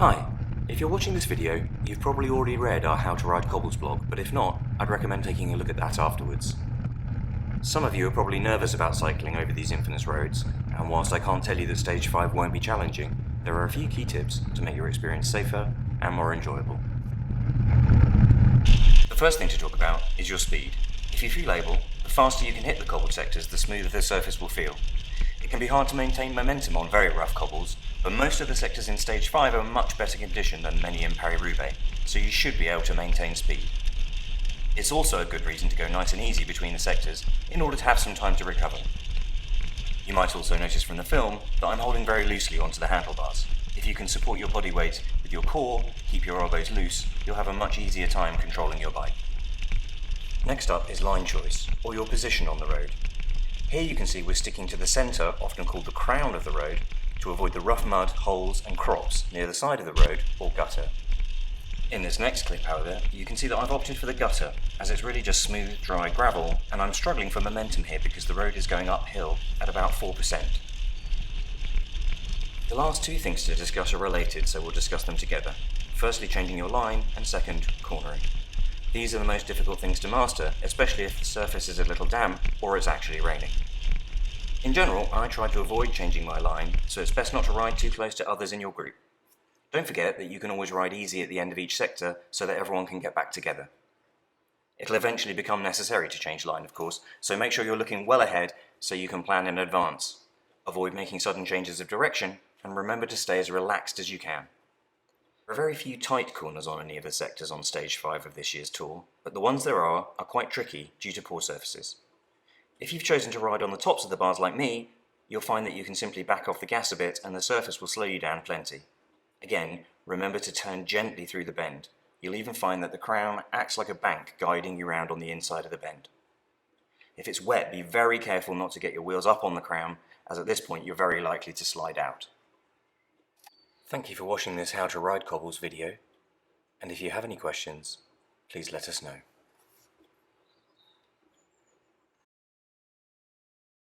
Hi, if you're watching this video, you've probably already read our How to Ride Cobbles blog, but if not, I'd recommend taking a look at that afterwards. Some of you are probably nervous about cycling over these infamous roads, and whilst I can't tell you that Stage 5 won't be challenging, there are a few key tips to make your experience safer and more enjoyable. The first thing to talk about is your speed. If you feel able, the faster you can hit the cobbled sectors, the smoother the surface will feel. It can be hard to maintain momentum on very rough cobbles, but most of the sectors in Stage 5 are in much better condition than many in Paris-Roubaix, so you should be able to maintain speed. It's also a good reason to go nice and easy between the sectors, in order to have some time to recover. You might also notice from the film that I'm holding very loosely onto the handlebars. If you can support your body weight with your core, keep your elbows loose, you'll have a much easier time controlling your bike. Next up is line choice, or your position on the road. Here you can see we're sticking to the centre, often called the crown of the road, to avoid the rough mud, holes and crops near the side of the road or gutter. In this next clip, however, you can see that I've opted for the gutter, as it's really just smooth, dry gravel, and I'm struggling for momentum here because the road is going uphill at about 4%. The last two things to discuss are related, so we'll discuss them together. Firstly, changing your line, and second, cornering. These are the most difficult things to master, especially if the surface is a little damp or it's actually raining. In general, I try to avoid changing my line, so it's best not to ride too close to others in your group. Don't forget that you can always ride easy at the end of each sector so that everyone can get back together. It'll eventually become necessary to change line, of course, so make sure you're looking well ahead so you can plan in advance. Avoid making sudden changes of direction, and remember to stay as relaxed as you can. There are very few tight corners on any of the sectors on Stage 5 of this year's tour, but the ones there are quite tricky due to poor surfaces. If you've chosen to ride on the tops of the bars like me, you'll find that you can simply back off the gas a bit and the surface will slow you down plenty. Again, remember to turn gently through the bend. You'll even find that the crown acts like a bank guiding you round on the inside of the bend. If it's wet, be very careful not to get your wheels up on the crown, as at this point you're very likely to slide out. Thank you for watching this How to Ride Cobbles video, and if you have any questions, please let us know.